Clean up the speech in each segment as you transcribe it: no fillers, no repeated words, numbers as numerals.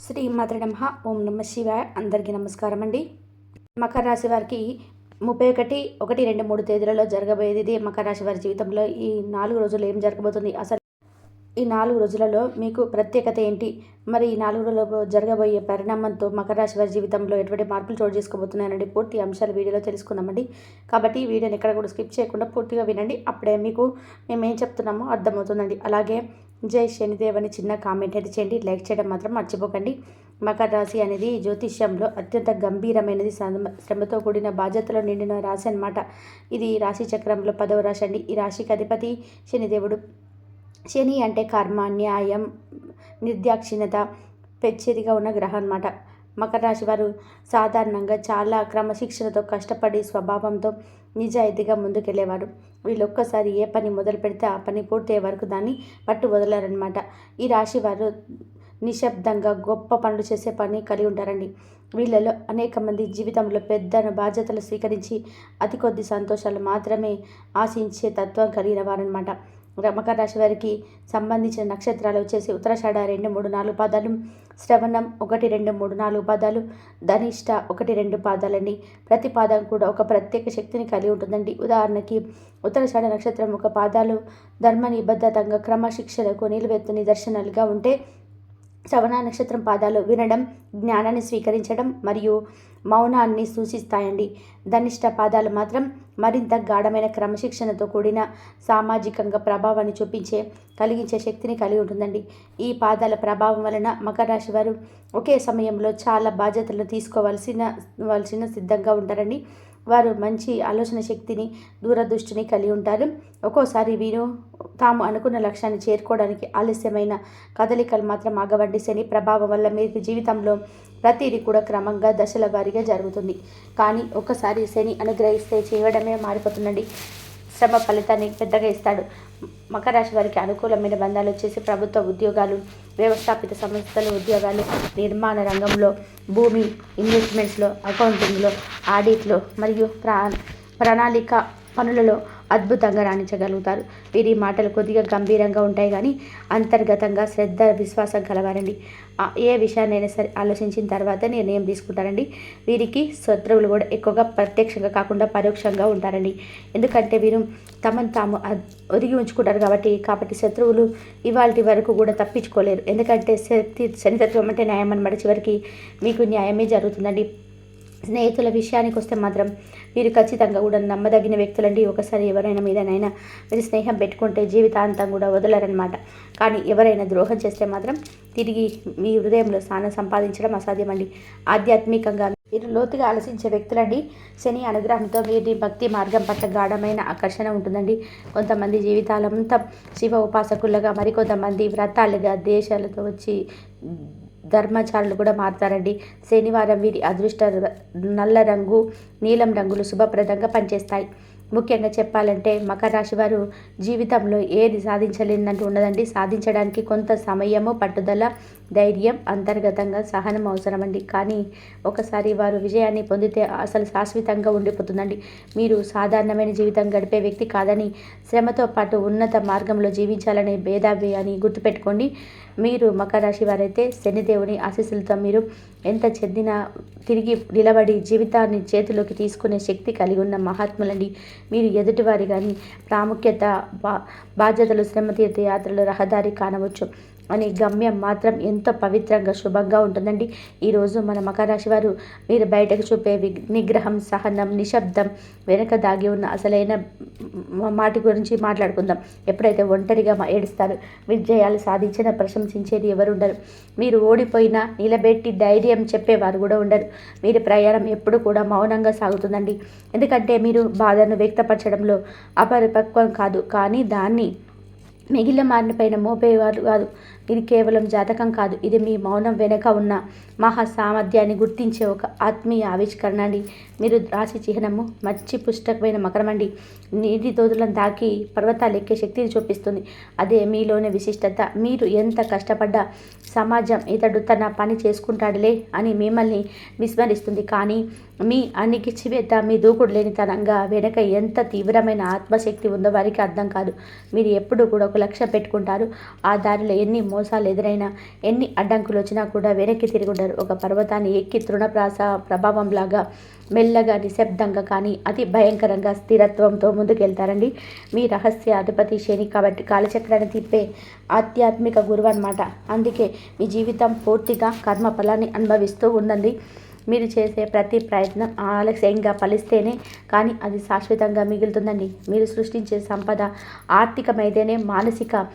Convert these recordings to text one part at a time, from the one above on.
శ్రీమాత్రే నమః. ఓం నమ శివాయ. అందరికీ నమస్కారం అండి. మకర రాశి వారికి 31, 1, 2, 3 తేదీలలో జరగబోయేది ఇది. మకర రాశి వారి జీవితంలో ఈ 4 రోజులు ఏం జరగబోతుంది, అసలు ఈ 4 రోజులలో మీకు ప్రత్యేకత ఏంటి, మరి ఈ 4 రోజులలో జరగబోయే పరిణామంతో మకర రాశి వారి జీవితంలో ఎటువంటి మార్పులు చోటు చేసుకోబోతున్నాయండి, పూర్తి అంశాలు వీడియోలో తెలుసుకుందామండి. కాబట్టి ఈ వీడియోని ఎక్కడ కూడా స్కిప్ చేయకుండా పూర్తిగా వినండి. అప్పుడే మీకు మేము ఏం చెప్తున్నామో అర్థమవుతుందండి. అలాగే జై శనిదేవ్ అని చిన్న కామెంట్ అయితే చేయండి, లైక్ చేయడం మాత్రం మర్చిపోకండి. మకర రాశి అనేది జ్యోతిష్యంలో అత్యంత గంభీరమైనది, శ్రమతో కూడిన బాధ్యతలో నిండిన రాశి అనమాట. ఇది రాశి చక్రంలో 10వ రాశి అండి. ఈ రాశికి అధిపతి శనిదేవుడు. శని అంటే కర్మ, న్యాయం, నిర్దాక్షిణ్యత పెచ్చేదిగా ఉన్న గ్రహం అనమాట. మకర రాశి వారు సాధారణంగా చాలా క్రమశిక్షణతో కష్టపడి స్వభావంతో నిజాయితీగా ముందుకెళ్ళేవారు. వీళ్ళు ఒక్కసారి ఏ పని మొదలు పెడితే ఆ పని పూర్తయ్యే వరకు దాన్ని పట్టు వదలరనమాట. ఈ రాశి వారు నిశ్శబ్దంగా గొప్ప పనులు చేసే పని కలిగి ఉంటారండి. వీళ్ళలో అనేక మంది జీవితంలో పెద్ద బాధ్యతలు స్వీకరించి అతి కొద్ది సంతోషాలు మాత్రమే ఆశించే తత్వం కలిగిన వారనమాట. మకర రాశి వారికి సంబంధించిన నక్షత్రాలు వచ్చేసి ఉత్తరాషాఢ 2, 3, 4 పాదాలు, శ్రవణం 1, 2, 3, 4 పాదాలు, ధనిష్ట 1, 2 పాదాలండి. ప్రతి పాదం కూడా ఒక ప్రత్యేక శక్తిని కలిగి ఉంటుందండి. ఉదాహరణకి ఉత్తరాషాఢ నక్షత్రం ఒక పాదాలు ధర్మ నిబద్ధతంగా క్రమశిక్షణకు నిలువెత్తు నిదర్శనాలుగా ఉంటే, శ్రవణ నక్షత్రం పాదాలు వినడం, జ్ఞానాన్ని స్వీకరించడం మరియు మౌనాన్ని సూచిస్తాయండి. ధనిష్ట పాదాలు మాత్రం మరింత గాఢమైన క్రమశిక్షణతో కూడిన సామాజికంగా ప్రభావాన్ని కలిగించే శక్తిని కలిగి ఉంటుందండి. ఈ పాదాల ప్రభావం వలన మకర రాశి వారు ఒకే సమయంలో చాలా బాధ్యతలను తీసుకోవాల్సిన సిద్ధంగా ఉంటారండి. వారు మంచి ఆలోచన శక్తిని, దూరదృష్టిని కలిగి ఉంటారు. ఒక్కోసారి వీరు తాము అనుకున్న లక్ష్యాన్ని చేరుకోవడానికి ఆలస్యమైన కదలికలు మాత్రం ఆగవండి. శని ప్రభావం వల్ల మీకు జీవితంలో ప్రతిదీ కూడా క్రమంగా దశల వారీగా జరుగుతుంది. కానీ ఒక్కసారి శని అనుగ్రహిస్తే చేయడమే మారిపోతుందండి. శ్రమ ఫలితాన్ని పెద్దగా ఇస్తాడు. మకర రాశి వారికి అనుకూలమైన బంధాలు వచ్చేసి ప్రభుత్వ ఉద్యోగాలు, వ్యవస్థాపిత సంస్థలు ఉద్యోగాలు, నిర్మాణ రంగంలో, భూమి ఇన్వెస్ట్మెంట్స్లో, అకౌంటింగ్లో, ఆడిట్లో మరియు ప్రణాళిక పనులలో అద్భుతంగా రాణించగలుగుతారు. వీరి మాటలు కొద్దిగా గంభీరంగా ఉంటాయి, కానీ అంతర్గతంగా శ్రద్ధ, విశ్వాసం కలవారండి. ఏ విషయాన్నైనా సరే ఆలోచించిన తర్వాత నిర్ణయం తీసుకుంటారండి. వీరికి శత్రువులు కూడా ఎక్కువగా ప్రత్యక్షంగా కాకుండా పరోక్షంగా ఉంటారండి. ఎందుకంటే వీరు తమను తాము ఒదిగి ఉంచుకుంటారు కాబట్టి శత్రువులు ఇవాళ వరకు కూడా తప్పించుకోలేరు. ఎందుకంటే శనితత్వం అంటే న్యాయం అన్నమాట. చివరికి మీకు న్యాయమే జరుగుతుందండి. స్నేహితుల విషయానికి వస్తే మాత్రం వీరు ఖచ్చితంగా కూడా నమ్మదగిన వ్యక్తులండి. ఒకసారి ఎవరైనా మీదనైనా మీరు స్నేహం పెట్టుకుంటే జీవితాంతం కూడా వదలరనమాట. కానీ ఎవరైనా ద్రోహం చేస్తే మాత్రం తిరిగి మీ హృదయంలో స్థానం సంపాదించడం అసాధ్యమండి. ఆధ్యాత్మికంగా మీరు లోతుగా ఆలోచించే వ్యక్తులండి. శని అనుగ్రహంతో వీరి భక్తి మార్గం పట్ల గాఢమైన ఆకర్షణ ఉంటుందండి. కొంతమంది జీవితాలంతా శివ ఉపాసకులుగా, మరికొంతమంది వ్రతాలుగా దేశాలతో వచ్చి ధర్మచారులు కూడా మారుతారండి. శనివారం వీరి అదృష్ట నల్ల రంగు, నీలం రంగులు శుభప్రదంగా పనిచేస్తాయి. ముఖ్యంగా చెప్పాలంటే మకర రాశి వారు జీవితంలో ఏది సాధించలేనంటూ ఉండదండి. సాధించడానికి కొంత సమయము, పట్టుదల, ధైర్యం, అంతర్గతంగా సహనం అవసరమండి. కానీ ఒకసారి వారు విజయాన్ని పొందితే అసలు శాశ్వతంగా ఉండిపోతుందండి. మీరు సాధారణమైన జీవితం గడిపే వ్యక్తి కాదని, శ్రమతో పాటు ఉన్నత మార్గంలో జీవించాలనే భేదాభి అని గుర్తుపెట్టుకోండి. మీరు మకర రాశి వారైతే శనిదేవుని ఆశీస్సులతో మీరు ఎంత చెందినా తిరిగి నిలబడి జీవితాన్ని చేతిలోకి తీసుకునే శక్తి కలిగి ఉన్న మహాత్ములండి. మీరు ఎదుటివారి కానీ ప్రాముఖ్యత, బాధ్యతలు, శ్రమ తీర్థయాత్రలు, రహదారి కానవచ్చు అని గమ్యం మాత్రం ఎంతో పవిత్రంగా, శుభంగా ఉంటుందండి. ఈరోజు మన మకర రాశి వారు మీరు బయటకు చూపే నిగ్రహం, సహనం, నిశ్శబ్దం వెనక దాగి ఉన్న అసలైన మాటి గురించి మాట్లాడుకుందాం. ఎప్పుడైతే ఒంటరిగా ఏడుస్తారు, విజయాలు సాధించిన ప్రశంసించేది ఎవరు ఉండరు. మీరు ఓడిపోయినా నిలబెట్టి ధైర్యం చెప్పేవారు కూడా ఉండరు. మీరు ప్రయాణం ఎప్పుడు కూడా మౌనంగా సాగుతుందండి. ఎందుకంటే మీరు బాధను వ్యక్తపరచడంలో అపరిపక్వం కాదు, కానీ దాన్ని మిగిలిన మారినపైన మోపేవారు కాదు. ఇది కేవలం జాతకం కాదు, ఇది మీ మౌనం వెనుక ఉన్న మహా సామర్థ్యాన్ని గుర్తించే ఒక ఆత్మీయ ఆవిష్కరణ అండి. మీరు రాశి చిహ్నము మంచి పుష్టకమైన మకరం అండి. నీటి తోదులను తాకి పర్వతాలు ఎక్కే శక్తిని చూపిస్తుంది. అదే మీలోని విశిష్టత. మీరు ఎంత కష్టపడ్డా సమాజం ఇతడు తన పని చేసుకుంటాడులే అని మిమ్మల్ని విస్మరిస్తుంది. కానీ మీ అణిగిచివేత, మీ దూకుడు లేనితనంగా వెనక ఎంత తీవ్రమైన ఆత్మశక్తి ఉందో వారికి అర్థం కాదు. మీరు ఎప్పుడు కూడా ఒక లక్ష్యం పెట్టుకుంటారు. ఆ దారిలో ఎన్ని మోసాలు ఎదురైనా, ఎన్ని అడ్డంకులు వచ్చినా కూడా వెనక్కి తిరిగి ఉండరు. ఒక పర్వతాన్ని ఎక్కి తృణప్రాస ప్రభావంలాగా మెల్లగా, నిశ్శబ్దంగా, కానీ అతి భయంకరంగా స్థిరత్వంతో ముందుకెళ్తారండి. మీ రహస్య అధిపతి శని కాబట్టి కాలచక్రాన్ని తిప్పే ఆధ్యాత్మిక గురువు అనమాట. అందుకే మీ జీవితం పూర్తిగా కర్మ ఫలాన్ని అనుభవిస్తూ ఉందండి. మీరు చేసే ప్రతి ప్రయత్నం ఆలస్యంగా ఫలిస్తేనే కానీ అది శాశ్వతంగా మిగులుతుందండి. మీరు సృష్టించే సంపద ఆర్థికమైతేనే, మానసిక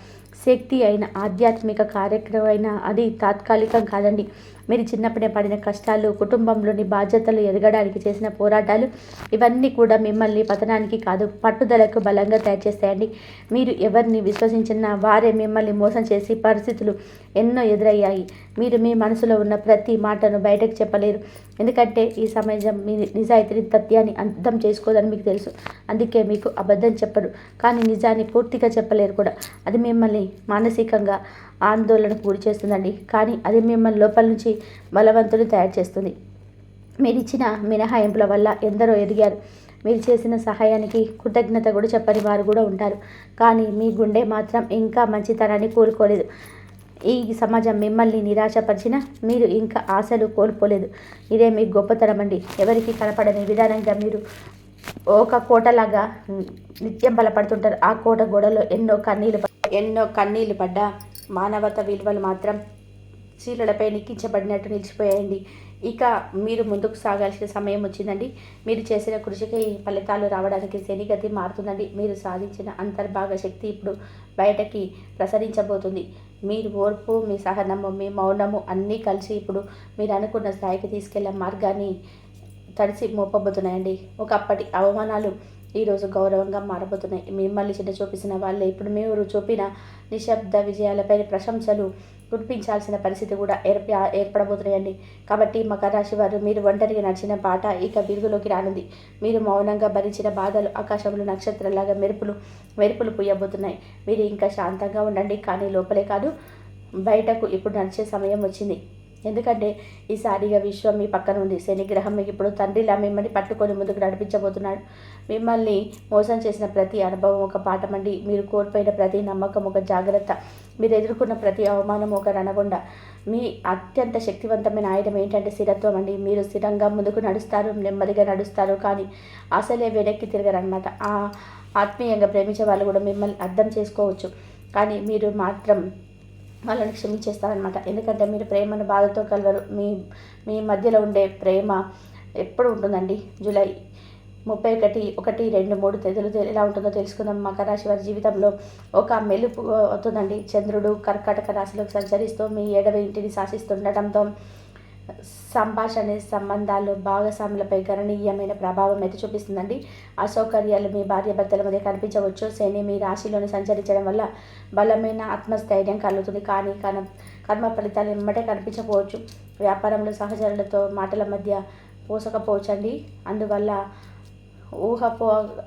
శక్తి అయిన, ఆధ్యాత్మిక కార్యక్రమం అయినా అది తాత్కాలికం కాదండి. మీరు చిన్నప్పుడే పడిన కష్టాలు, కుటుంబంలోని బాధ్యతలు ఎదగడానికి చేసిన పోరాటాలు, ఇవన్నీ కూడా మిమ్మల్ని పతనానికి కాదు, పట్టుదలకు బలంగా తయారు చేస్తాయండి. మీరు ఎవరిని విశ్వసించినా వారే మిమ్మల్ని మోసం చేసి పరిస్థితులు ఎన్నో ఎదురయ్యాయి. మీరు మీ మనసులో ఉన్న ప్రతి మాటను బయటకు చెప్పలేరు. ఎందుకంటే ఈ సమాజం మీ నిజాయితీ తథ్యాన్ని అర్థం చేసుకోదని మీకు తెలుసు. అందుకే మీకు అబద్ధం చెప్పరు, కానీ నిజాన్ని పూర్తిగా చెప్పలేరు కూడా. అది మిమ్మల్ని మానసికంగా ఆందోళనకు గురి చేస్తుందండి. కానీ అది మిమ్మల్ని లోపల నుంచి బలవంతుని తయారు చేస్తుంది. మీరు ఇచ్చిన మినహాయింపుల వల్ల ఎందరో ఎదిగారు. మీరు చేసిన సహాయానికి కృతజ్ఞత కూడా చెప్పని వారు కూడా ఉంటారు. కానీ మీ గుండె మాత్రం ఇంకా మంచితనాన్ని కోలుకోలేదు. ఈ సమాజం మిమ్మల్ని నిరాశపరిచినా మీరు ఇంకా ఆశలు కోల్పోలేదు. ఇదే మీ గొప్పతనం అండి. ఎవరికి కనపడని విధానంగా మీరు ఒక కోటలాగా నిత్యం బలపడుతుంటారు. ఆ కోట గోడలో ఎన్నో కన్నీళ్లు పడ్డా మానవత విలువలు మాత్రం శీలలపై నిక్కించబడినట్టు నిలిచిపోయాయండి. ఇక మీరు ముందుకు సాగాల్సిన సమయం వచ్చిందండి. మీరు చేసిన కృషికి ఫలితాలు రావడానికి శనిగతి మారుతుందండి. మీరు సాధించిన అంతర్భాగ శక్తి ఇప్పుడు బయటకి ప్రసరించబోతుంది. మీరు ఓర్పు, మీ సహనము, మీ మౌనము అన్నీ కలిసి ఇప్పుడు మీరు అనుకున్న స్థాయికి తీసుకెళ్లే మార్గాన్ని తడిసి మోపబోతున్నాయండి. ఒకప్పటి అవమానాలు ఈరోజు గౌరవంగా మారబోతున్నాయి. మిమ్మల్ని చిన్న చూపించిన వాళ్ళే ఇప్పుడు మీరు చూపిన నిశ్శబ్ద విజయాలపై ప్రశంసలు కురిపించాల్సిన పరిస్థితి కూడా ఏర్పడబోతున్నాయండి. కాబట్టి మకర రాశి వారు, మీరు ఒంటరిగా నడిచిన బాట ఇక వెలుగులోకి రానుంది. మీరు మౌనంగా భరించిన బాధలు ఆకాశంలో నక్షత్రాలాగా మెరుపులు పుయ్యబోతున్నాయి. మీరు ఇంకా శాంతంగా ఉండండి, కానీ లోపలే కాదు బయటకు ఇప్పుడు నడిచే సమయం వచ్చింది. ఎందుకంటే ఈసారిగా విశ్వం మీ పక్కన ఉంది. శని గ్రహం మీకు ఇప్పుడు తండ్రిలా మిమ్మల్ని పట్టుకొని ముందుకు నడిపించబోతున్నాడు. మిమ్మల్ని మోసం చేసిన ప్రతి అనుభవం ఒక పాఠం అండి. మీరు కోల్పోయిన ప్రతి నమ్మకం ఒక జాగ్రత్త. మీరు ఎదుర్కొన్న ప్రతి అవమానం ఒక రణగొండ. మీ అత్యంత శక్తివంతమైన ఆయుధం ఏంటంటే స్థిరత్వం అండి. మీరు స్థిరంగా ముందుకు నడుస్తారు, నెమ్మదిగా నడుస్తారు, కానీ అసలే వెనక్కి తిరగరనమాట. ఆత్మీయంగా ప్రేమించే వాళ్ళు కూడా మిమ్మల్ని అర్థం చేసుకోవచ్చు, కానీ మీరు మాత్రం వాళ్ళని క్షమించేస్తారనమాట. ఎందుకంటే మీరు ప్రేమను బాధతో కలవరు. మీ మధ్యలో ఉండే ప్రేమ ఎప్పుడు ఉంటుందండి. జూలై 31, 1, 2, 3 తేదీలు ఎలా ఉంటుందో తెలుసుకుందాం. మకర రాశి వారి జీవితంలో ఒక మెలుపు అవుతుందండి. చంద్రుడు కర్కాటక రాశిలోకి సంచరిస్తూ మీ 7వ ఇంటిని శాసిస్తుండటంతో సంభాషణ సంబంధాలు, భాగస్వాములపై గణనీయమైన ప్రభావం అయితే చూపిస్తుందండి. అసౌకర్యాలు మీ భార్యాభర్తల మధ్య కనిపించవచ్చు. శని మీ రాశిలోని సంచరించడం వల్ల బలమైన ఆత్మస్థైర్యం కలుగుతుంది, కానీ కర్మ ఫలితాలు ఎమ్మటే కనిపించకపోవచ్చు. వ్యాపారంలో సహచరులతో మాటల మధ్య పోసకపోవచ్చండి. అందువల్ల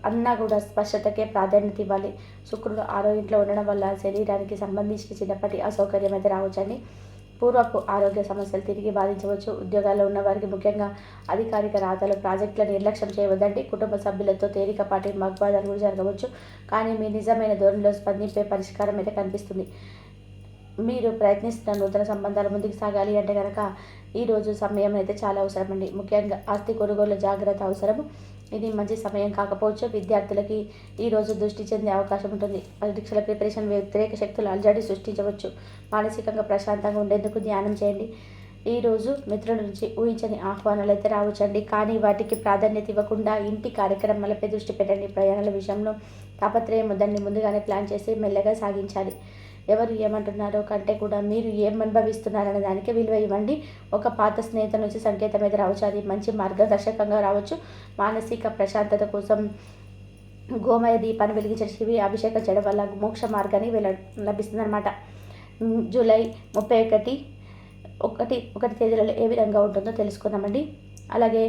అన్నా కూడా స్పష్టతకే ప్రాధాన్యత ఇవ్వాలి. శుక్రుడు 6వ ఇంట్లో ఉండడం వల్ల శరీరానికి సంబంధించిన చిన్నప్పటి అసౌకర్యం అయితే రావచ్చండి. పూర్వపు ఆరోగ్య సమస్యలు తిరిగి బాధించవచ్చు. ఉద్యోగాల్లో ఉన్న వారికి, ముఖ్యంగా అధికారిక రాతలు, ప్రాజెక్టులను నిర్లక్ష్యం చేయవద్దండి. కుటుంబ సభ్యులతో తేలికపాటి వాగ్వాదాలు కూడా జరగవచ్చు, కానీ మీ నిజమైన ధోరణిలో స్పందింపే పరిష్కారం అయితే కనిపిస్తుంది. మీరు ప్రయత్నిస్తున్న నూతన సంబంధాలు ముందుకు సాగాలి అంటే కనుక ఈరోజు సమయం అయితే చాలా అవసరం అండి. ముఖ్యంగా ఆస్తి కొనుగోలు జాగ్రత్త అవసరం. ఇది మంచి సమయం కాకపోవచ్చు. విద్యార్థులకి ఈరోజు దృష్టి చెందే అవకాశం ఉంటుంది. పరీక్షల ప్రిపరేషన్ వ్యతిరేక శక్తులు అలజడి సృష్టించవచ్చు. మానసికంగా ప్రశాంతంగా ఉండేందుకు ధ్యానం చేయండి. ఈరోజు మిత్రుల నుంచి ఊహించని ఆహ్వానాలు అయితే రావచ్చండి, కానీ వాటికి ప్రాధాన్యత ఇవ్వకుండా ఇంటి కార్యక్రమాలపై దృష్టి పెట్టండి. ప్రయాణాల విషయంలో తాపత్రయం దాన్ని ముందుగానే ప్లాన్ చేసి మెల్లగా సాగించాలి. ఎవరు ఏమంటున్నారో కంటే కూడా మీరు ఏం అనుభవిస్తున్నారనే దానికి విలువ ఇవ్వండి. ఒక పాత స్నేహితుల నుంచి సంకేతం అయితే రావచ్చు, అది మంచి మార్గదర్శకంగా రావచ్చు. మానసిక ప్రశాంతత కోసం గోమయ దీపాన్ని వెలిగించే శివి అభిషేకం చేయడం వల్ల మోక్ష మార్గాన్ని లభిస్తుంది అనమాట. జూలై 31 తేదీలలో ఏ విధంగా ఉంటుందో తెలుసుకుందామండి. అలాగే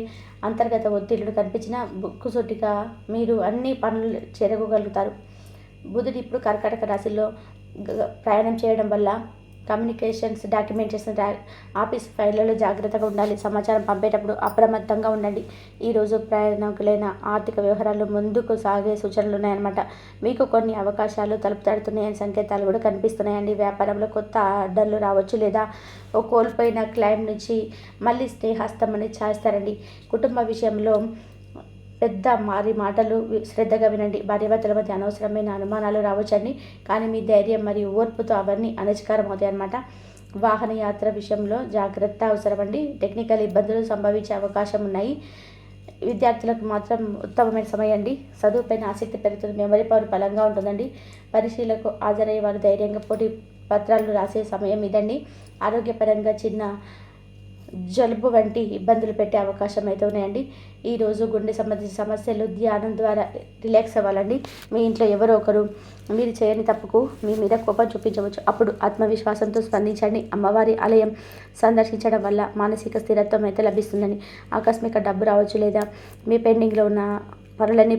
అంతర్గత ఒత్తిళ్లు కనిపించిన బుక్కుసొట్టిగా మీరు అన్ని పనులు చేరగలుగుతారు. బుధుడు ఇప్పుడు కర్కాటక రాశిలో ప్రయాణం చేయడం వల్ల కమ్యూనికేషన్స్, డాక్యుమెంటేషన్, ఆఫీస్ ఫైళ్ళలో జాగ్రత్తగా ఉండాలి. సమాచారం పంపేటప్పుడు అప్రమత్తంగా ఉండండి. ఈరోజు ప్రయాణికులైన ఆర్థిక వ్యవహారాలు ముందుకు సాగే సూచనలు ఉన్నాయన్నమాట. మీకు కొన్ని అవకాశాలు తలుపు తడుతున్నాయని సంకేతాలు కూడా కనిపిస్తున్నాయండి. వ్యాపారంలో కొత్త ఆర్డర్లు రావచ్చు, లేదా ఓ కోల్పోయిన క్లయింట్ నుంచి మళ్ళీ స్నేహస్తం అనేది చేస్తారండి. కుటుంబ విషయంలో పెద్ద మాటలు శ్రద్ధగా వినండి. భార్యాభర్తల మధ్య అనవసరమైన అనుమానాలు రావచ్చండి, కానీ మీ ధైర్యం మరియు ఓర్పుతో అవన్నీ అనస్కారం అవుతాయి అన్నమాట. వాహన యాత్ర విషయంలో జాగ్రత్త అవసరమండి. టెక్నికల్ ఇబ్బందులు సంభవించే అవకాశం ఉన్నాయి. విద్యార్థులకు మాత్రం ఉత్తమమైన సమయం అండి. చదువుపైన ఆసక్తి పెరుగుతుంది. మెమరీ పవర్ బలంగా ఉంటుందండి. పరీక్షలకు హాజరయ్యే వారు ధైర్యంగా పోటీ పత్రాలు రాసే సమయం ఇదండి. ఆరోగ్యపరంగా చిన్న జలుబు వంటి ఇబ్బందులు పెట్టే అవకాశం అయితే ఉన్నాయండి. ఈరోజు గుండె సంబంధించిన సమస్యలు ధ్యానం ద్వారా రిలాక్స్ అవ్వాలండి. మీ ఇంట్లో ఎవరో ఒకరు మీరు చేయని తప్పుకు మీ మీద కోపం చూపించవచ్చు. అప్పుడు ఆత్మవిశ్వాసంతో స్పందించండి. అమ్మవారి ఆలయం సందర్శించడం వల్ల మానసిక స్థిరత్వం అయితే లభిస్తుందని. ఆకస్మిక డబ్బు రావచ్చు, లేదా మీ పెండింగ్లో ఉన్న పనులన్నీ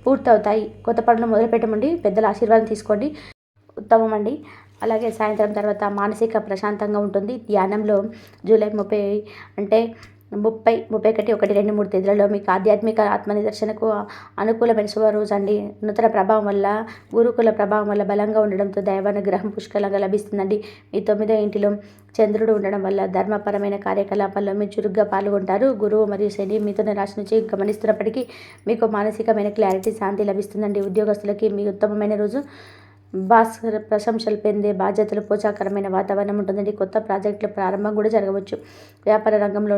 పూర్తవుతాయి. కొత్త పనులు మొదలుపెట్టమండి. పెద్దల ఆశీర్వాదం తీసుకోండి, ఉత్తమం అండి. అలాగే సాయంత్రం తర్వాత మానసిక ప్రశాంతంగా ఉంటుంది. ధ్యానంలో జూలై 30 అంటే 30, 31, 1, 2, 3 తేదీలలో మీకు ఆధ్యాత్మిక ఆత్మనిదర్శనకు అనుకూలమైన శుభ రోజు అండి. నూతన ప్రభావం వల్ల, గురుకుల ప్రభావం వల్ల బలంగా ఉండడంతో దైవానుగ్రహం పుష్కలంగా లభిస్తుందండి. మీ 9వ ఇంటిలో చంద్రుడు ఉండడం వల్ల ధర్మపరమైన కార్యకలాపాల్లో మీరు చురుగ్గా పాల్గొంటారు. గురువు మరియు శని మిథున రాశి నుంచి గమనిస్తున్నప్పటికీ మీకు మానసికమైన క్లారిటీ, శాంతి లభిస్తుందండి. ఉద్యోగస్తులకి మీ ఉత్తమమైన రోజు. బాస్ ప్రశంసలు పొందే బాధ్యతలు, పోషాకరమైన వాతావరణం ఉంటుందండి. కొత్త ప్రాజెక్టుల ప్రారంభం కూడా జరగవచ్చు. వ్యాపార రంగంలో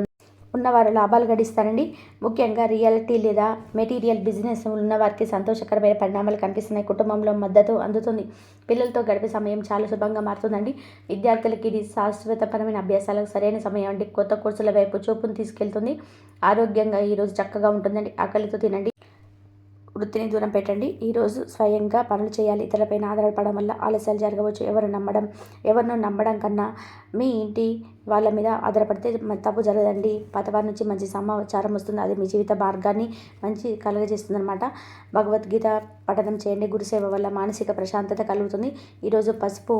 ఉన్నవారు లాభాలు గడిస్తారండి. ముఖ్యంగా రియాలిటీ లేదా మెటీరియల్ బిజినెస్ ఉన్నవారికి సంతోషకరమైన పరిణామాలు కనిపిస్తున్నాయి. కుటుంబంలో మద్దతు అందుతుంది. పిల్లలతో గడిపే సమయం చాలా శుభంగా మారుతుందండి. విద్యార్థులకి ఇది శాశ్వతపరమైన అభ్యాసాలకు సరైన సమయం అండి. కొత్త కోర్సుల వైపు చూపును తీసుకెళ్తుంది. ఆరోగ్యంగా ఈరోజు చక్కగా ఉంటుందండి. ఆకలితో తినండి, వృత్తిని దూరం పెట్టండి. ఈరోజు స్వయంగా పనులు చేయాలి. ఇతరులపైన ఆధారపడడం వల్ల ఆలస్యాలు జరగవచ్చు. ఎవరినో నమ్మడం కన్నా మీ ఇంటి వాళ్ళ మీద ఆధారపడితే తప్పు జరగదండి. పతవారి నుంచి మంచి సమాచారం వస్తుంది. అది మీ జీవిత మార్గాన్ని మంచి కలుగజేస్తుంది అనమాట. భగవద్గీత పఠనం చేయండి. గురుసేవ వల్ల మానసిక ప్రశాంతత కలుగుతుంది. ఈరోజు పసుపు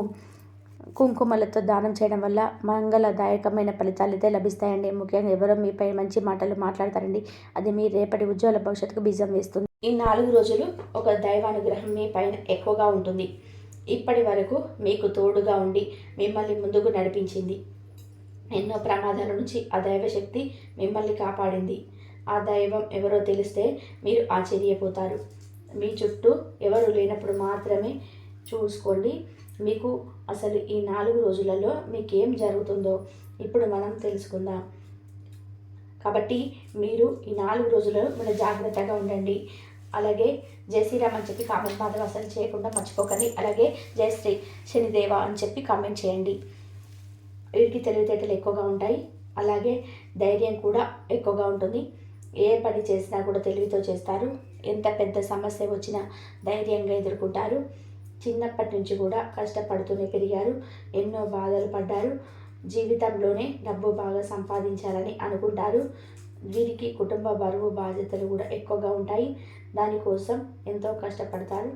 కుంకుమలతో దానం చేయడం వల్ల మంగళదాయకమైన ఫలితాలు అయితే లభిస్తాయండి. ముఖ్యంగా ఎవరో మీపై మంచి మాటలు మాట్లాడతారండి. అది మీ రేపటి ఉజ్వల భవిష్యత్తుకు బీజం వేస్తుంది. ఈ 4 రోజులు ఒక దైవానుగ్రహం మీ పైన ఎక్కువగా ఉంటుంది. ఇప్పటి వరకు మీకు తోడుగా ఉండి మిమ్మల్ని ముందుకు నడిపించింది. ఎన్నో ప్రమాదాల నుంచి ఆ దైవశక్తి మిమ్మల్ని కాపాడింది. ఆ దైవం ఎవరో తెలిస్తే మీరు ఆశ్చర్యపోతారు. మీ చుట్టూ ఎవరు లేనప్పుడు మాత్రమే చూసుకోండి. మీకు అసలు ఈ 4 రోజులలో మీకేం జరుగుతుందో ఇప్పుడు మనం తెలుసుకుందాం. కాబట్టి మీరు ఈ 4 రోజులలో మన జాగ్రత్తగా ఉండండి. అలాగే జై శ్రీరామ్ అని చెప్పి కామెంట్ మాత్రం అసలు చేయకుండా మర్చిపోకండి. అలాగే జై శ్రీ శనిదేవ అని చెప్పి కామెంట్ చేయండి. వీరికి తెలివితేటలు ఎక్కువగా ఉంటాయి. అలాగే ధైర్యం కూడా ఎక్కువగా ఉంటుంది. ఏ పని చేసినా కూడా తెలివితో చేస్తారు. ఎంత పెద్ద సమస్య వచ్చినా ధైర్యంగా ఎదుర్కొంటారు. చిన్నప్పటి నుంచి కూడా కష్టపడుతూనే పెరిగారు. ఎన్నో బాధలు పడ్డారు. జీవితంలోనే డబ్బు బాగా సంపాదించాలని అనుకుంటారు. వీరికి కుటుంబ బరువు బాధ్యతలు కూడా ఎక్కువగా ఉంటాయి. దానికోసం ఎంతో కష్టపడతారు.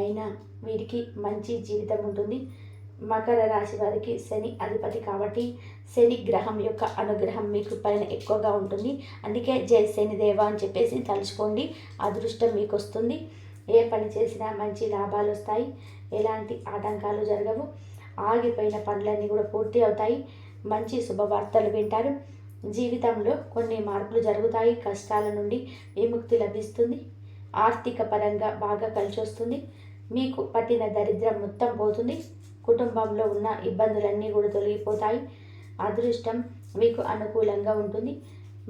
అయినా వీరికి మంచి జీవితం ఉంటుంది. మకర రాశి వారికి శని అధిపతి కాబట్టి శని గ్రహం యొక్క అనుగ్రహం మీకు పైన ఎక్కువగా ఉంటుంది. అందుకే జై శనిదేవ అని చెప్పేసి తలుచుకోండి. అదృష్టం మీకు వస్తుంది. ఏ పని చేసినా మంచి లాభాలు వస్తాయి. ఎలాంటి ఆటంకాలు జరగవు. ఆగిపోయిన పనులన్నీ కూడా పూర్తి అవుతాయి. మంచి శుభవార్తలు వింటారు. జీవితంలో కొన్ని మార్పులు జరుగుతాయి. కష్టాల నుండి విముక్తి లభిస్తుంది. ఆర్థిక పరంగా బాగా కలిసి వస్తుంది. మీకు పట్టిన దరిద్రం మొత్తం పోతుంది. కుటుంబంలో ఉన్న ఇబ్బందులన్నీ కూడా తొలగిపోతాయి. అదృష్టం మీకు అనుకూలంగా ఉంటుంది.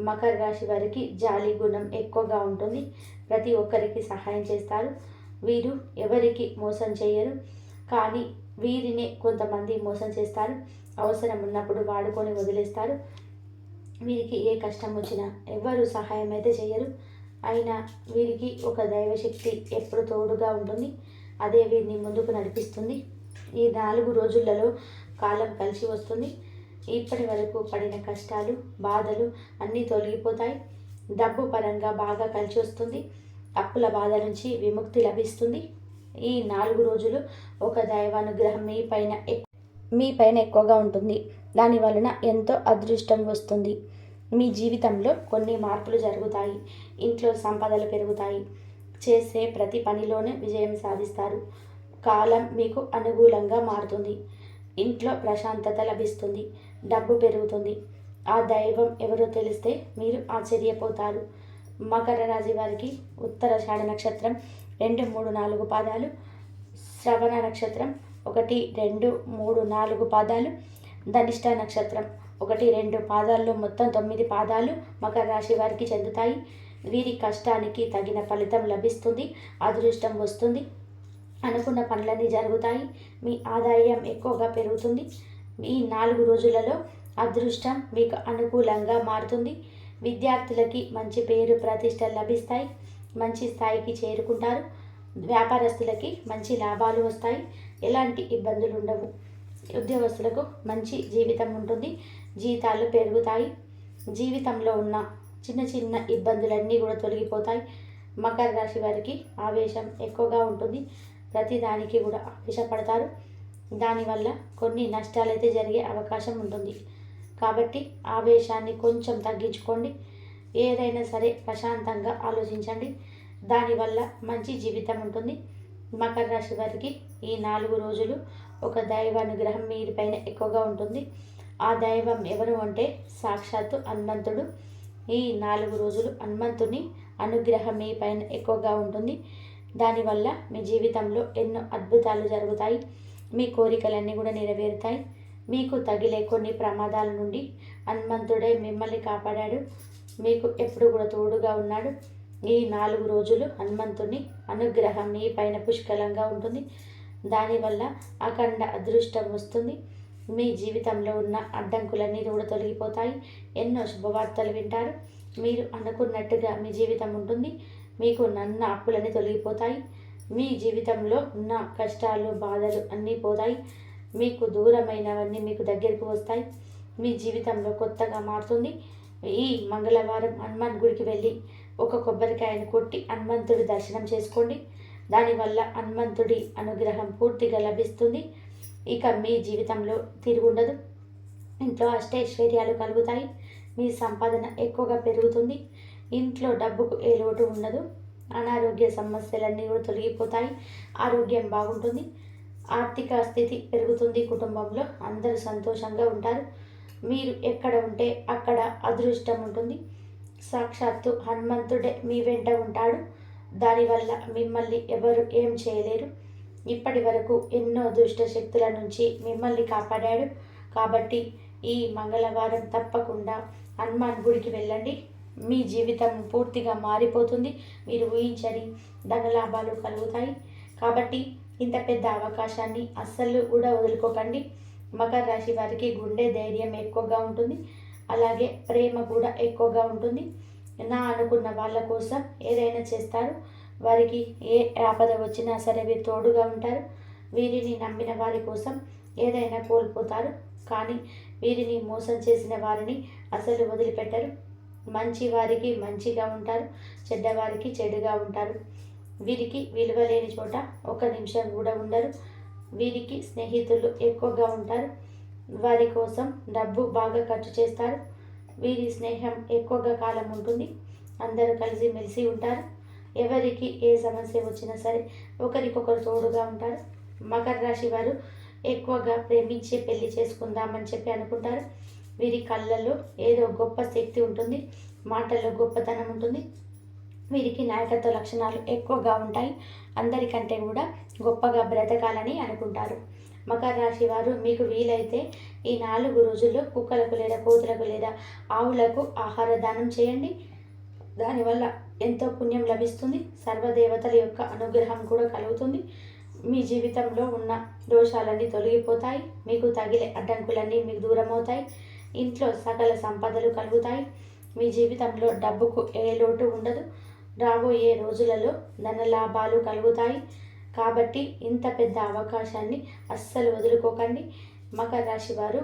మకర రాశి వారికి జాలి గుణం ఎక్కువగా ఉంటుంది. ప్రతి ఒక్కరికి సహాయం చేస్తారు. వీరు ఎవరికి మోసం చేయరు, కానీ వీరిని కొంతమంది మోసం చేస్తారు. అవసరం ఉన్నప్పుడు వాడుకొని వదిలేస్తారు. వీరికి ఏ కష్టం వచ్చినా ఎవరు సహాయం అయితే చేయరు. అయినా వీరికి ఒక దైవశక్తి ఎప్పుడు తోడుగా ఉంటుంది. అదే వీరిని ముందుకు నడిపిస్తుంది. ఈ 4 రోజులలో కాలం కలిసి వస్తుంది. ఇప్పటి వరకు పడిన కష్టాలు, బాధలు అన్నీ తొలగిపోతాయి. డబ్బు పరంగా బాగా కలిసి వస్తుంది. అప్పుల బాధ నుంచి విముక్తి లభిస్తుంది. ఈ 4 రోజులు ఒక దైవానుగ్రహం మీ పైన ఎక్కువగా ఉంటుంది. దాని వలన ఎంతో అదృష్టం వస్తుంది. మీ జీవితంలో కొన్ని మార్పులు జరుగుతాయి. ఇంట్లో సంపదలు పెరుగుతాయి. చేసే ప్రతి పనిలోనే విజయం సాధిస్తారు. కాలం మీకు అనుకూలంగా మారుతుంది. ఇంట్లో ప్రశాంతత లభిస్తుంది. డబ్బు పెరుగుతుంది. ఆ దైవం ఎవరో తెలిస్తే మీరు ఆశ్చర్యపోతారు. మకర రాశి వారికి ఉత్తరాషాఢ నక్షత్రం 2, 3, 4 పాదాలు, శ్రవణ నక్షత్రం 1, 2, 3, 4 పాదాలు, ధనిష్ట నక్షత్రం 1, 2 పాదాల్లో మొత్తం 9 పాదాలు మకర రాశి వారికి చెందుతాయి. వీరి కష్టానికి తగిన ఫలితం లభిస్తుంది. అదృష్టం వస్తుంది. అనుకున్న పనులన్నీ జరుగుతాయి. మీ ఆదాయం ఎక్కువగా పెరుగుతుంది. ఈ 4 రోజులలో అదృష్టం మీకు అనుకూలంగా మారుతుంది. విద్యార్థులకి మంచి పేరు ప్రతిష్టలు లభిస్తాయి. మంచి స్థాయికి చేరుకుంటారు. వ్యాపారస్తులకి మంచి లాభాలు వస్తాయి. ఎలాంటి ఇబ్బందులు ఉండవు. ఉద్యోగస్తులకు మంచి జీవితం ఉంటుంది. జీతాలు పెరుగుతాయి. జీవితంలో ఉన్న చిన్న చిన్న ఇబ్బందులన్నీ కూడా తొలగిపోతాయి. మకర రాశి వారికి ఆవేశం ఎక్కువగా ఉంటుంది. ప్రతిదానికి కూడా ఆవేశపడతారు. దానివల్ల కొన్ని నష్టాలైతే జరిగే అవకాశం ఉంటుంది. కాబట్టి ఆవేశాన్ని కొంచెం తగ్గించుకోండి. ఏదైనా సరే ప్రశాంతంగా ఆలోచించండి. దానివల్ల మంచి జీవితం ఉంటుంది. మకర రాశి వారికి ఈ 4 రోజులు ఒక దైవానుగ్రహం మీపైన ఎక్కువగా ఉంటుంది. ఆ దైవం ఎవరు అంటే సాక్షాత్తు హనుమంతుడు. ఈ 4 రోజులు హనుమంతుని అనుగ్రహం మీ పైన ఎక్కువగా ఉంటుంది. దానివల్ల మీ జీవితంలో ఎన్నో అద్భుతాలు జరుగుతాయి. మీ కోరికలన్నీ కూడా నెరవేరుతాయి. మీకు తగిలే కొన్ని ప్రమాదాల నుండి హనుమంతుడే మిమ్మల్ని కాపాడాడు. మీకు ఎప్పుడు కూడా తోడుగా ఉన్నాడు. ఈ 4 రోజులు హనుమంతుని అనుగ్రహం మీ పైన పుష్కలంగా ఉంటుంది. దానివల్ల అఖండ అదృష్టం వస్తుంది. మీ జీవితంలో ఉన్న అడ్డంకులన్నీ కూడా తొలగిపోతాయి. ఎన్నో శుభవార్తలు వింటారు. మీరు అనుకున్నట్టుగా మీ జీవితం ఉంటుంది. మీకు నన్న అప్పులన్నీ తొలగిపోతాయి. మీ జీవితంలో ఉన్న కష్టాలు, బాధలు అన్నీ పోతాయి. మీకు దూరమైనవన్నీ మీకు దగ్గరికి వస్తాయి. మీ జీవితంలో కొత్తగా మారుతుంది. ఈ మంగళవారం హనుమాన్ గుడికి వెళ్ళి ఒక కొబ్బరికాయను కొట్టి హనుమంతుడి దర్శనం చేసుకోండి. దానివల్ల హనుమంతుడి అనుగ్రహం పూర్తిగా లభిస్తుంది. ఇక మీ జీవితంలో తిరుగుండదు. ఇంట్లో అష్టైశ్వర్యాలు కలుగుతాయి. మీ సంపాదన ఎక్కువగా పెరుగుతుంది. ఇంట్లో డబ్బుకు ఏ లోటు ఉండదు. అనారోగ్య సమస్యలన్నీ కూడా తొలగిపోతాయి. ఆరోగ్యం బాగుంటుంది. ఆర్థిక స్థితి పెరుగుతుంది. కుటుంబంలో అందరూ సంతోషంగా ఉంటారు. మీరు ఎక్కడ ఉంటే అక్కడ అదృష్టం ఉంటుంది. సాక్షాత్తు హనుమంతుడే మీ వెంట ఉంటాడు. దానివల్ల మిమ్మల్ని ఎవరు ఏం చేయలేరు. ఇప్పటి వరకు ఎన్నో దుష్ట శక్తుల నుంచి మిమ్మల్ని కాపాడాడు. కాబట్టి ఈ మంగళవారం తప్పకుండా హనుమాన్ గుడికి వెళ్ళండి. మీ జీవితం పూర్తిగా మారిపోతుంది. మీరు ఊహించని ధనలాభాలు కలుగుతాయి. కాబట్టి ఇంత పెద్ద అవకాశాన్ని అస్సలు కూడా వదులుకోకండి. మకర రాశి వారికి గుండె ధైర్యం ఎక్కువగా ఉంటుంది. అలాగే ప్రేమ కూడా ఎక్కువగా ఉంటుంది. నా అనుకున్న వాళ్ళ కోసం ఏదైనా చేస్తారు. వారికి ఏ ఆపద వచ్చినా సరే వీరు తోడుగా ఉంటారు. వీరిని నమ్మిన వారి కోసం ఏదైనా కోల్పోతారు. కానీ వీరిని మోసం చేసిన వారిని అసలు వదిలిపెట్టరు. మంచి వారికి మంచిగా ఉంటారు. చెడ్డవారికి చెడుగా ఉంటారు. వీరికి విలువ లేని చోట ఒక నిమిషం కూడా ఉండరు. వీరికి స్నేహితులు ఎక్కువగా ఉంటారు. వారి కోసం డబ్బు బాగా ఖర్చు చేస్తారు. వీరి స్నేహం ఎక్కువగా కాలం ఉంటుంది. అందరూ కలిసి మెలిసి ఉంటారు. ఎవరికి ఏ సమస్య వచ్చినా సరే ఒకరికొకరు తోడుగా ఉంటారు. మకర రాశి వారు ఎక్కువగా ప్రేమించి పెళ్లి చేసుకుందామని చెప్పి అనుకుంటారు. వీరి కళ్ళల్లో ఏదో గొప్ప శక్తి ఉంటుంది. మాటల్లో గొప్పతనం ఉంటుంది. వీరికి నాయకత్వ లక్షణాలు ఎక్కువగా ఉంటాయి. అందరికంటే కూడా గొప్పగా బ్రతకాలని అనుకుంటారు. మకర రాశి వారు మీకు వీలైతే ఈ 4 రోజుల్లో కుక్కలకు లేదా కోతులకు లేదా ఆవులకు ఆహార దానం చేయండి. దానివల్ల ఎంతో పుణ్యం లభిస్తుంది. సర్వదేవతల యొక్క అనుగ్రహం కూడా కలుగుతుంది. మీ జీవితంలో ఉన్న దోషాలన్నీ తొలగిపోతాయి. మీకు తగిలే అడ్డంకులన్నీ మీకు దూరం అవుతాయి. ఇంట్లో సకల సంపదలు కలుగుతాయి. మీ జీవితంలో డబ్బుకు ఏ లోటు ఉండదు. రాబోయే రోజులలో ధనలాభాలు కలుగుతాయి. కాబట్టి ఇంత పెద్ద అవకాశాన్ని అస్సలు వదులుకోకండి. మకర రాశి వారు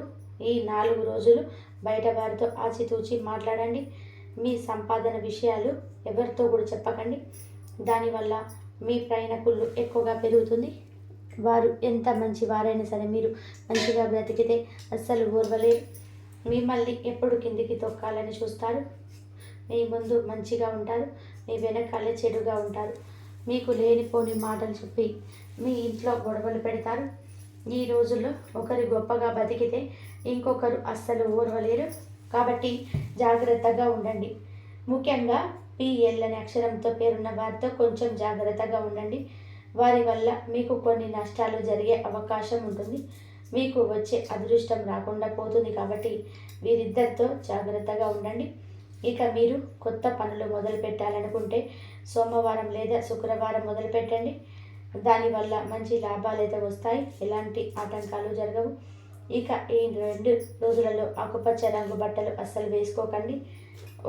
ఈ 4 రోజులు బయట వారితో ఆచితూచి మాట్లాడండి. మీ సంపాదన విషయాలు ఎవరితో కూడా చెప్పకండి. దానివల్ల మీ ప్రయాణకులు ఎక్కువగా పెరుగుతుంది. వారు ఎంత మంచి వారైనా సరే మీరు మంచిగా బ్రతికితే అస్సలు ఓర్వలేరు. మిమ్మల్ని ఎప్పుడు కిందికి తొక్కాలని చూస్తారు. మీ ముందు మంచిగా ఉంటారు, మీ వెనకాలే చెడుగా ఉంటారు. మీకు లేనిపోని మాటలు చెప్పి మీ ఇంట్లో గొడవలు పెడతారు. ఈ రోజుల్లో ఒకరు గొప్పగా బతికితే ఇంకొకరు అస్సలు ఓర్వలేరు. కాబట్టి జాగ్రత్తగా ఉండండి. ముఖ్యంగా పిఎల్ అనే అక్షరంతో పేరున్న వారితో కొంచెం జాగ్రత్తగా ఉండండి. వారి వల్ల మీకు కొన్ని నష్టాలు జరిగే అవకాశం ఉంటుంది. మీకు వచ్చే అదృష్టం రాకుండా పోతుంది. కాబట్టి వీరిద్దరితో జాగ్రత్తగా ఉండండి. ఇక మీరు కొత్త పనులు మొదలు పెట్టాలనుకుంటే సోమవారం లేదా శుక్రవారం మొదలు పెట్టండి. దానివల్ల మంచి లాభాలు అయితే వస్తాయి. ఎలాంటి ఆటంకాలు జరగవు. ఇక ఈ 2 రోజులలో ఆకుపచ్చ రంగు బట్టలు అస్సలు వేసుకోకండి.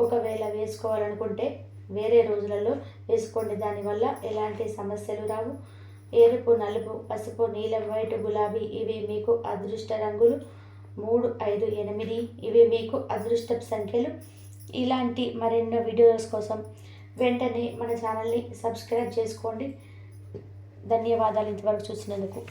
ఒకవేళ వేసుకోవాలనుకుంటే వేరే రోజులలో వేసుకోండి. దానివల్ల ఎలాంటి సమస్యలు రావు. ఎరుపు, నలుపు, పసుపు, నీలం, వైట్, గులాబీ ఇవి మీకు అదృష్ట రంగులు. 3, 5, 8 ఇవి మీకు అదృష్టపు సంఖ్యలు. ఇలాంటి మరెన్నో వీడియోస్ కోసం వెంటనే మన ఛానల్ని సబ్స్క్రైబ్ చేసుకోండి. ధన్యవాదాలు ఇంతవరకు చూసినందుకు.